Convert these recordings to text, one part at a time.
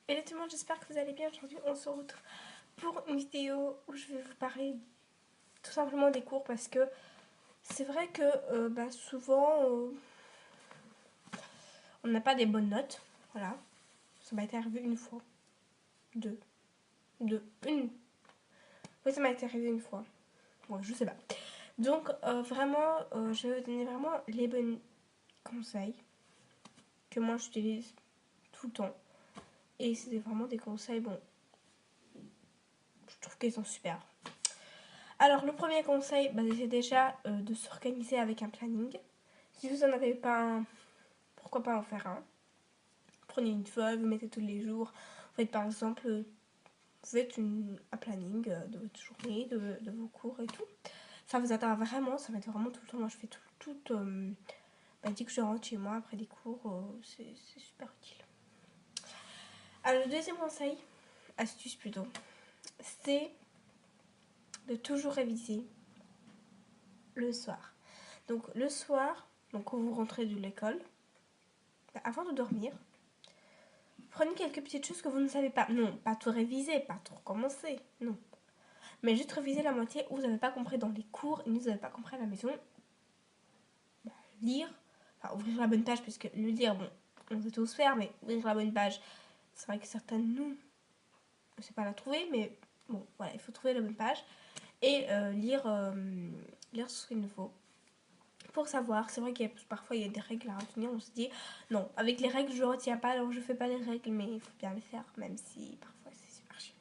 Hello tout le monde, j'espère que vous allez bien. Aujourd'hui on se retrouve pour une vidéo où je vais vous parler tout simplement des cours, parce que c'est vrai que souvent on n'a pas des bonnes notes. Voilà, ça m'a été arrivé une fois, une. Oui, ça m'a été arrivé une fois. Bon, je sais pas. Donc vraiment, je vais vous donner vraiment les bons conseils que moi j'utilise tout le temps. Et c'est vraiment des conseils, bon, je trouve qu'ils sont super. Alors, le premier conseil, c'est déjà de s'organiser avec un planning. Si vous n'en avez pas un, pourquoi pas en faire un. Prenez une feuille, vous mettez tous les jours. Vous faites par exemple, vous faites un planning de votre journée, de vos cours et tout. Ça vous aidera vraiment, ça m'aide vraiment tout le temps. Moi, je fais tout dès que je rentre chez moi après des cours, c'est super utile. Alors, le deuxième conseil, astuce plutôt, c'est de toujours réviser le soir. Donc le soir, quand vous rentrez de l'école, avant de dormir, prenez quelques petites choses que vous ne savez pas. Non, pas tout réviser, pas tout recommencer, non. Mais juste réviser la moitié où vous n'avez pas compris dans les cours et vous n'avez pas compris à la maison. Lire, enfin ouvrir la bonne page, puisque le lire, bon, on sait tous faire, mais ouvrir la bonne page, c'est vrai que certaines nous, on ne sait pas la trouver, mais bon, voilà, il faut trouver la bonne page et lire ce qu'il nous faut. Pour savoir, c'est vrai qu'il y a parfois il y a des règles à retenir, on se dit non, avec les règles je retiens pas, alors je fais pas les règles, mais il faut bien les faire, même si parfois c'est super chiant.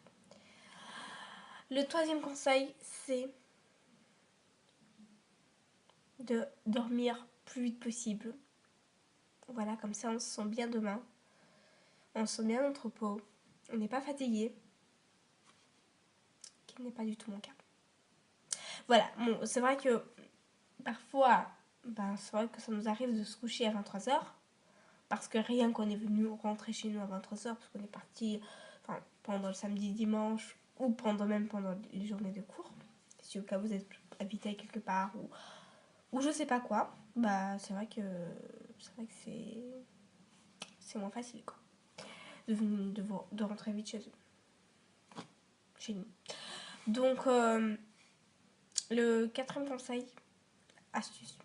Le troisième conseil, c'est de dormir plus vite possible. Voilà, comme ça on se sent bien demain, on se sent bien notre repos, on n'est pas fatigué, qui n'est pas du tout mon cas. Voilà, bon, c'est vrai que parfois, c'est vrai que ça nous arrive de se coucher à 23h, parce que rien qu'on est venu rentrer chez nous à 23h, parce qu'on est parti pendant le samedi, dimanche, ou pendant les journées de cours, si au cas où vous êtes habité quelque part, ou je sais pas quoi, c'est vrai que c'est moins facile, quoi, de rentrer vite chez nous. Donc, le quatrième conseil, astuce,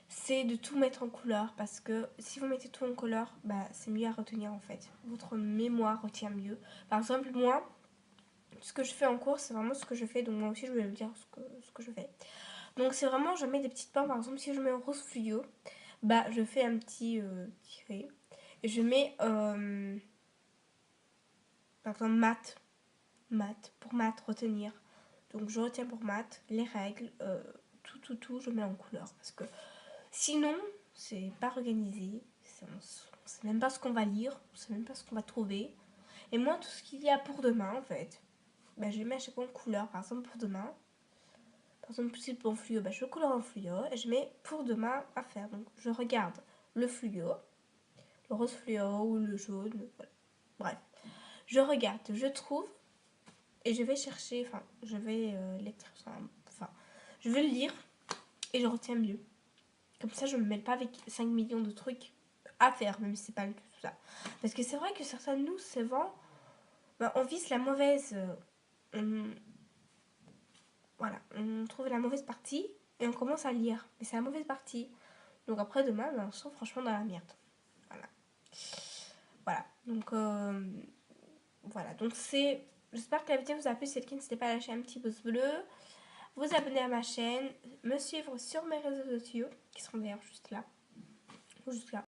c'est de tout mettre en couleur, parce que si vous mettez tout en couleur, c'est mieux à retenir en fait. Votre mémoire retient mieux. Par exemple, moi, ce que je fais en cours, c'est vraiment ce que je fais. Donc moi aussi, je vais vous dire ce que je fais. Donc c'est vraiment, je mets des petites points. Par exemple, si je mets un rose fluo, je fais un petit tiré. Et je mets, par exemple, maths, pour maths, retenir. Donc je retiens pour maths, les règles, tout, je mets en couleur. Parce que sinon, c'est pas organisé. On ne sait même pas ce qu'on va lire, on ne sait même pas ce qu'on va trouver. Et moi, tout ce qu'il y a pour demain, en fait, je mets à chaque fois en couleur. Par exemple, pour demain, si pour fluo, je couleur en fluo et je mets pour demain à faire. Donc, je regarde le fluo, le rose fluo ou le jaune, voilà. Bref, je regarde, je trouve et je vais chercher, je vais je vais le lire et je retiens mieux. Comme ça, je me mêle pas avec 5 millions de trucs à faire, même si c'est pas le tout ça. Parce que c'est vrai que certains de nous, souvent, on vise la mauvaise. On trouve la mauvaise partie et on commence à lire. Mais c'est la mauvaise partie. Donc après, demain, on se sent franchement dans la merde. Voilà. Donc c'est... J'espère que la vidéo vous a plu. Si c'est le cas, n'hésitez pas à lâcher un petit pouce bleu, vous abonner à ma chaîne, me suivre sur mes réseaux sociaux, qui seront d'ailleurs juste là.